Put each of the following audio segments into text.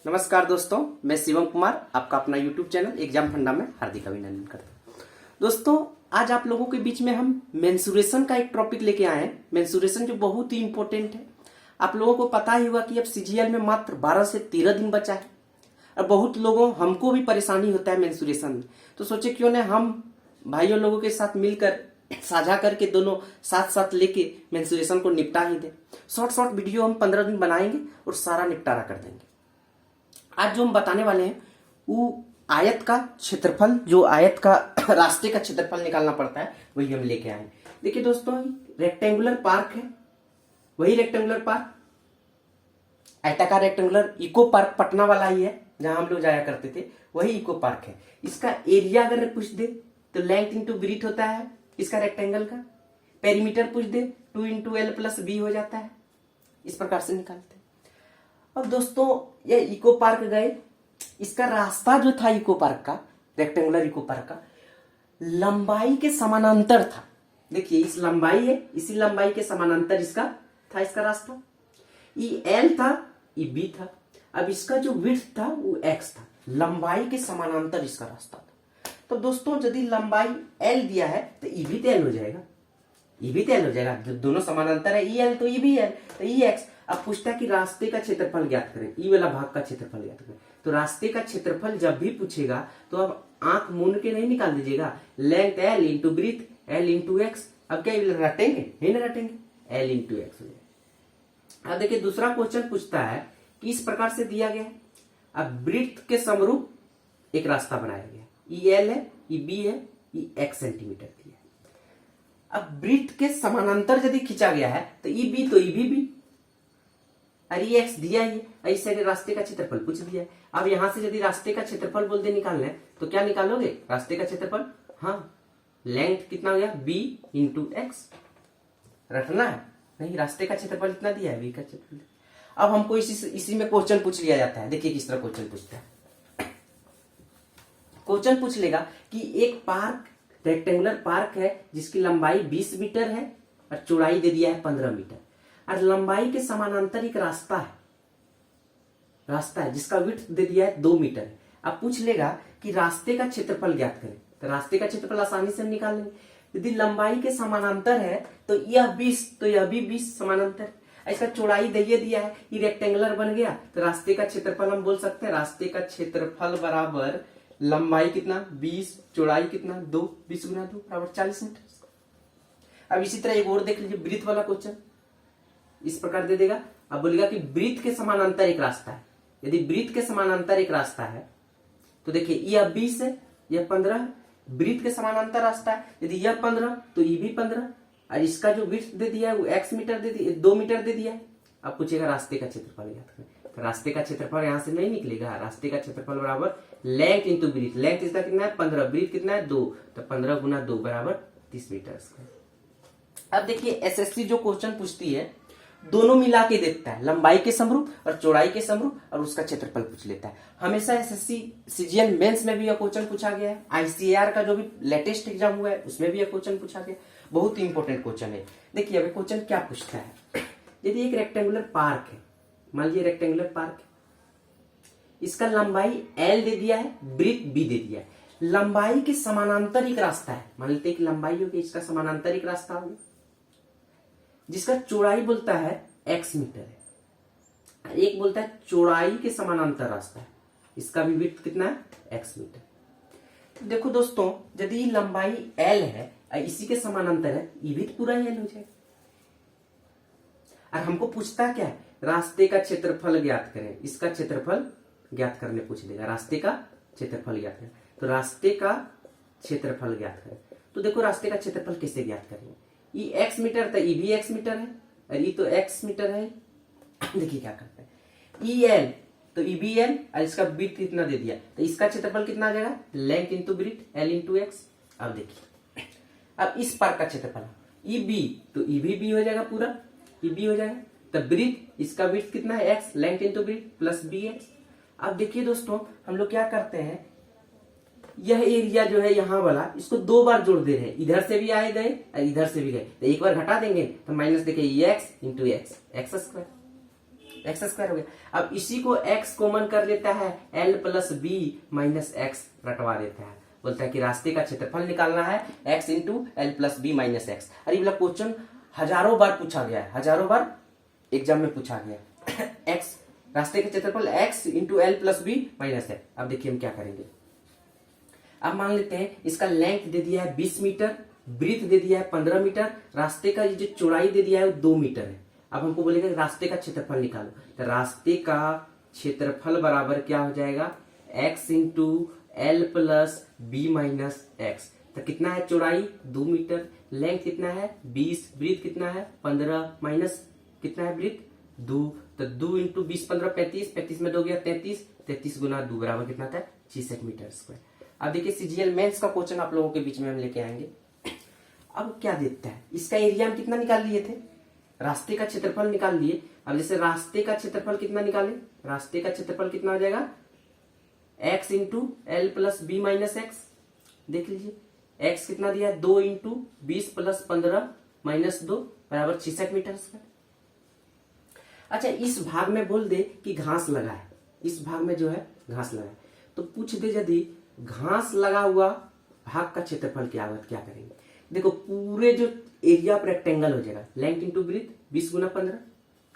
नमस्कार दोस्तों, मैं शिवम कुमार आपका अपना YouTube चैनल एग्जाम फंडा में हार्दिक अभिनंदन करता हूँ। दोस्तों, आज आप लोगों के बीच में हम मेंसुरेशन का एक टॉपिक लेके आए हैं। मेंसुरेशन जो बहुत ही इंपॉर्टेंट है। आप लोगों को पता ही हुआ कि अब सीजीएल में मात्र 12 से 13 दिन बचा है और बहुत लोगों हमको भी परेशानी होता है मेंसुरेशन में। तो सोचे क्यों ना हम भाइयों लोगों के साथ मिलकर साझा करके दोनों साथ साथ लेके मेंसुरेशन को निपटा ही दें। शॉर्ट वीडियो हम 15 दिन बनाएंगे और सारा निपटारा कर देंगे। आज जो हम बताने वाले हैं वो आयत का क्षेत्रफल, जो आयत का रास्ते का क्षेत्रफल निकालना पड़ता है, वही हम लेके आए। देखिए दोस्तों, रेक्टेंगुलर पार्क है, वही रेक्टेंगुलर पार्क आयताकार रेक्टेंगुलर इको पार्क पटना वाला ही है जहां हम लोग जाया करते थे, वही इको पार्क है। इसका एरिया अगर पूछ दे तो लेंथ इंटू ब्रीथ होता है इसका रेक्टेंगल का। पेरीमीटर पूछ दे 2 इंटू एल प्लस बी हो जाता है। इस प्रकार से निकालते हैं। अब दोस्तों, ये इको पार्क गए, इसका रास्ता जो था इको पार्क का, रेक्टेंगुलर इको पार्क का, लंबाई के समानांतर था। देखिए, इस लंबाई है, इसी लंबाई के समानांतर इसका था इसका रास्ता। ये एल था, ये बी था। अब इसका जो विड्थ था वो एक्स था। लंबाई के समानांतर इसका रास्ता था। तो दोस्तों, यदि लंबाई एल दिया है तो ई भी तो एल हो जाएगा, ई भी तो एल हो जाएगा। जब दोनों समानांतर है, ई एल तो ई भी एल, तो ई एक्स। अब पूछता है कि रास्ते का क्षेत्रफल ज्ञात करें, ई वाला भाग का क्षेत्रफल ज्ञात करें। तो रास्ते का क्षेत्रफल जब भी पूछेगा तो अब आंख मूंद के नहीं निकाल दीजिएगा। Length L into breadth L into X. अब क्या रटेंगे? नहीं ना रटेंगे, एल इंटू एक्स हो जाएगा। अब देखिए, दूसरा क्वेश्चन पूछता है कि इस प्रकार से दिया गया है। अब ब्रीथ के समरूप एक रास्ता बनाया गया, ई एल है, ई बी है, ई एक्स सेंटीमीटर की है। अब ब्रीथ के समानांतर यदि खींचा गया है तो ई बी तो ई भी, अरे ये एक्स दिया ही, ऐसे रास्ते का क्षेत्रफल पूछ दिया है। अब यहां से यदि रास्ते का क्षेत्रफल बोल दे निकालना है तो क्या निकालोगे? रास्ते का क्षेत्रफल, हाँ, लेंथ कितना हो गया? B into X. रखना है नहीं, रास्ते का क्षेत्रफल इतना दिया है, बी का क्षेत्रफल। अब हमको इसी में क्वेश्चन पूछ लिया जाता है। देखिए किस तरह क्वेश्चन पूछता है। क्वेश्चन पूछ लेगा कि एक पार्क, रेक्टेंगुलर पार्क है जिसकी लंबाई 20 मीटर है और चौड़ाई दे दिया है 15 मीटर, और लंबाई के समानांतर एक रास्ता है जिसका विड्थ दे दिया है 2 मीटर है। अब पूछ लेगा कि रास्ते का क्षेत्रफल ज्ञात करें। तो रास्ते का क्षेत्रफल आसानी से हम निकाल लेंगे। यदि लंबाई के समानांतर है तो यह 20, तो यह भी 20 समानांतर है। इसका चौड़ाई दे दिया है, ये रेक्टेंगुलर बन गया। तो रास्ते का क्षेत्रफल हम बोल सकते हैं, रास्ते का क्षेत्रफल बराबर लंबाई कितना 20, चौड़ाई कितना 2, 20 गुना 2 बराबर 40 मीटर। अब इसी तरह एक और देख लीजिए, ब्रीथ वाला क्वेश्चन इस प्रकार दे देगा। अब बोलेगा कि ब्रीथ के समानांतर एक रास्ता है। यदि ब्रीथ के समानांतर एक रास्ता है तो देखिए, यह 20 है, यह 15 है। ब्रीथ के समानांतर रास्ता है, यदि यह 15 तो ये भी 15, और इसका जो विड्थ दे दिया है वो x मीटर दे दिया, 2 मीटर दे दिया है। अब पूछेगा रास्ते का क्षेत्रफल ज्ञात करें। तो रास्ते का क्षेत्रफल यहां से नहीं निकलेगा। रास्ते का क्षेत्रफल बराबर लेंथ इंटू ब्रीथ। लेंथ इसका कितना है? 15, ब्रीथ कितना है? 2, तो 15 गुना 2 बराबर 30 मीटर। अब देखिए, एसएससी जो क्वेश्चन पूछती है दोनों मिला के देखता है, लंबाई के समरूप और चौड़ाई के समरूप, और उसका क्षेत्रफल पूछ लेता है। हमेशा एसएससी सीजीएल मेंस में भी यह क्वेश्चन पूछा गया है। आईसीएआर का जो भी लेटेस्ट एग्जाम हुआ है उसमें भी यह क्वेश्चन पूछा गया। बहुत ही इंपॉर्टेंट क्वेश्चन है। देखिए, अब क्वेश्चन क्या पूछता है। यदि एक रेक्टेंगुलर पार्क है, मान लीजिए रेक्टेंगुलर पार्क है, इसका लंबाई एल दे दिया है, ब्रीथ बी दे दिया है, लंबाई के समानांतर एक रास्ता है। मान लेते हैं कि लंबाई होगी, इसका समानांतर एक रास्ता होगा जिसका चौड़ाई बोलता है x मीटर है, एक बोलता है चौड़ाई के समानांतर रास्ता है, इसका भी विड्थ कितना है? x metre. तो देखो दोस्तों, यदि लंबाई l है और इसी के समानांतर है, ये भी पूरा l हो जाएगा। और हमको पूछता क्या है? रास्ते का क्षेत्रफल ज्ञात करें। इसका क्षेत्रफल ज्ञात करने पूछ लेगा। रास्ते का क्षेत्रफल ज्ञात करें, तो रास्ते का क्षेत्रफल ज्ञात करें। तो देखो, रास्ते का क्षेत्रफल कैसे ज्ञात करेंगे? ई एक्स मीटर था, ई भी एक्स मीटर है, और ई तो एक्स मीटर है। देखिए क्या करते हैं, ई एल तो ई बी एल, और इसका ब्रीथ कितना दे दिया, तो इसका क्षेत्रफल कितना आ जाएगा? Length into breadth L into X. अब देखिए, अब इस पार्क का क्षेत्रफल ई बी तो ई भी बी हो जाएगा, पूरा ई बी हो जाएगा। तो ब्रीथ, इसका ब्रीथ कितना है? X, length into breadth plus B X. अब देखिए दोस्तों, हम लोग क्या करते हैं, यह एरिया जो है यहाँ वाला, इसको 2 बार जोड़ दे रहे हैं। इधर से भी आए गए और इधर से भी गए, तो एक बार घटा देंगे तो माइनस देखिए x into x, x square. X square हो गया। अब इसी को एक्स कॉमन कर लेता है, L plus B minus X रटवा देता है, बोलता है कि रास्ते का क्षेत्रफल निकालना है X into L plus B minus X. अरे वाला क्वेश्चन हजारों बार पूछा गया है, हजारों बार एग्जाम में पूछा गया एक्स रास्ते का क्षेत्रफल X into L plus B minus X. अब देखिए हम क्या करेंगे। अब मान लेते हैं इसका लेंथ दे दिया है 20 मीटर, ब्रीथ दे दिया है 15 मीटर, रास्ते का जो चौड़ाई दे दिया है वो 2 मीटर है। अब हमको बोलेगा रास्ते का क्षेत्रफल निकालो, तो रास्ते का क्षेत्रफल बराबर क्या हो जाएगा, X into L plus B minus X. तो कितना है चौड़ाई 2 मीटर, लेंथ कितना है 20, ब्रीथ कितना है 15 माइनस कितना है ब्रीथ 2, तो 2 इंटू 20 15 35, 35 में 2 गया 33, 33 गुना 2 बराबर कितना था 66 मीटर स्क्वायर। अब देखिए सीजीएल मेंस का क्वेश्चन आप लोगों के बीच में हम लेके आएंगे। अब क्या देता है, इसका एरिया हम कितना निकाल लिए थे, रास्ते का क्षेत्रफल निकाल लिए। अब जैसे रास्ते का क्षेत्रफल कितना निकाले, रास्ते का क्षेत्रफल कितना हो जाएगा X into L plus B minus X. देख लीजिए एक्स कितना दिया है 2 इंटू 20 प्लस 15 माइनस 2 बराबर 66 मीटर स्क्वायर। अच्छा इस भाग में बोल दे कि घास लगा है, इस भाग में जो है घास लगा है, तो पूछ दे यदि घास लगा हुआ भाग का क्षेत्रफल क्या होगा, क्या करेंगे। देखो पूरे जो एरिया ऑफ रेक्टेंगल हो जाएगा, लेंथ इंटू ब्रीथ 20 गुना 15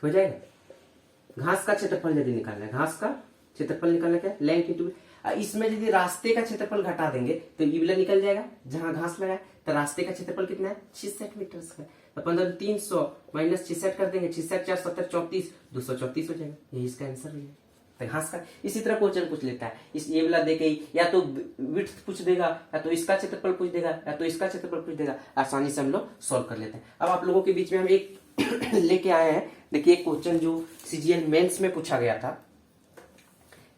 हो जाएगा। घास का क्षेत्रफल यदि निकालना है, घास का क्षेत्रफल निकालना क्या लेंथ इंटू, इसमें यदि रास्ते का क्षेत्रफल घटा देंगे तो ये वाला निकल जाएगा जहां घास लगा है, तो रास्ते का क्षेत्रफल कितना है 66 मीटर स्क्वायर। तो 15 300 माइनस 66 कर देंगे, 66 4 70 34 234 हो जाएगा, यही इसका आंसर है। तो घास का इसी तरह क्वेश्चन पूछ लेता है, इस ये वाला देके या तो विड्थ पूछ देगा, या तो इसका क्षेत्रफल पूछ देगा, या तो इसका क्षेत्रफल पूछ देगा, आसानी से हम लोग सॉल्व कर लेते हैं। अब आप लोगों के बीच में हम एक लेके आए हैं, देखिए एक क्वेश्चन जो सीजीएल मेंस में पूछा गया था।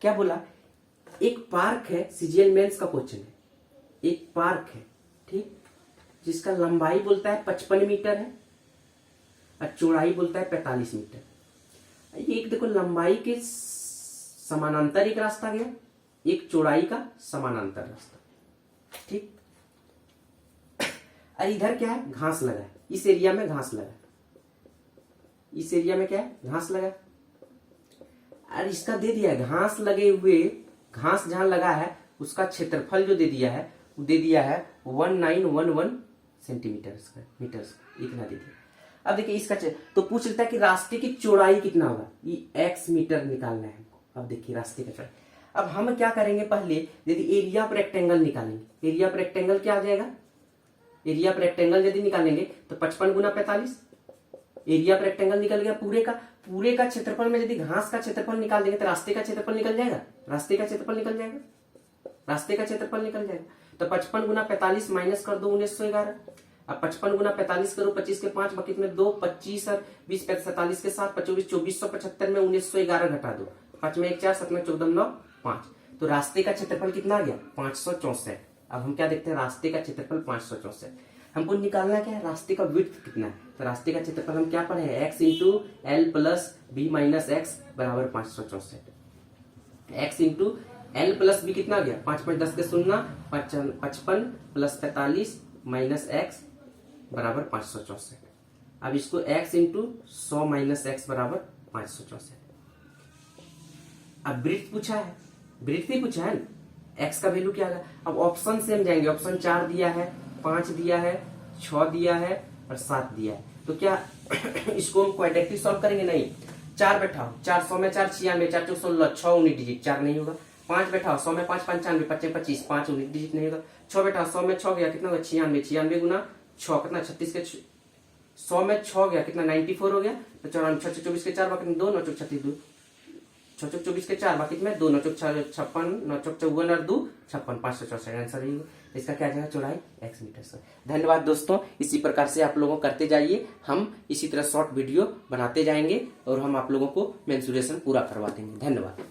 क्या बोला, एक पार्क है, सीजीएल मेंस का क्वेश्चन है, एक पार्क है ठीक, जिसका लंबाई बोलता है 55 मीटर है और चौड़ाई बोलता है 45 मीटर। एक देखो लंबाई के समानांतर एक रास्ता गया, एक चौड़ाई का समानांतर रास्ता ठीक। और इधर क्या है घास लगा है, इस एरिया में घास लगा है, इस एरिया में क्या है घास लगा है। और इसका दे दिया है घास लगे हुए, घास जहां लगा है उसका क्षेत्रफल जो दे दिया है वो दे दिया है 1911 सेंटीमीटर स्क्वायर मीटर इतना दे दिया। अब देखिए इसका तो पूछ लेता है कि रास्ते की चौड़ाई कितना होगा, ये x मीटर निकालना है हमको। अब देखिए रास्ते का चौड़ाई, अब हम क्या करेंगे, पहले यदि एरिया ऑफ रेक्टेंगल निकालेंगे, एरिया ऑफ रेक्टेंगल क्या आ जाएगा, एरिया ऑफ रेक्टेंगल यदि निकालेंगे तो 55 गुना 45, एरिया ऑफ रेक्टेंगल निकल गया पूरे का क्षेत्रफल में यदि घास का क्षेत्रफल निकाल देंगे तो रास्ते का क्षेत्रफल निकल जाएगा, रास्ते का क्षेत्रफल निकल जाएगा, रास्ते का क्षेत्रफल निकल जाएगा। तो 55 गुना 45 माइनस कर दो 1911। अब 55 गुना 45 करो, 25 के 5 बकेट में 2, 25 और 20 47 के 7 24 2475 में 1911 घटा दो, 5 में 1 4 7 में 14 9 5, तो रास्ते का क्षेत्रफल कितना आ गया 564। अब हम क्या देखते हैं, रास्ते का क्षेत्रफल 564, हमको निकालना क्या है रास्ते का विड्थ कितना है। तो रास्ते का क्षेत्रफल हम क्या पढ़े हैं, X into L plus B minus X बराबर 564। X into L plus B कितना आ गया 5 5 10 के 0 55 प्लस 45 माइनस एक्स बराबर 564। अब इसको x इंटू 100 माइनस एक्स बराबर 564। अब ब्रीथ पूछा है, ब्रीथ ही पूछा है ना, x का वैल्यू क्या आएगा। अब ऑप्शन से हम जाएंगे, ऑप्शन 4 दिया है, 5 दिया है, 6 दिया है और 7 दिया है, तो क्या इसको हम क्वाड्रेटिक सॉल्व करेंगे, नहीं। 4 बैठाओ, 400 में 4 96, 4 4 16, 6 19 डिजिट 4 नहीं होगा। 5 बैठाओ, 100 में 5 95, 25 25, 5 19 डिजिट नहीं होगा। 6 बैठाओ, 100 में 6 गया कितना होगा 96, 96 गुना 6 कितना 36 के 100 में 6 गया कितना 94 हो गया, तो 94 24 के 4 बाकी 2 9 36 2 6 24 के 4 बाकी में 2 9 56 9 54 और 2 56 564 आंसर है। इसका क्या जाएगा चौड़ाई x मीटर से। धन्यवाद दोस्तों, इसी प्रकार से आप लोगों करते जाइए, हम इसी तरह शॉर्ट वीडियो बनाते जाएंगे और हम आप लोगों को मेंसुरेशन पूरा करवा देंगे। धन्यवाद।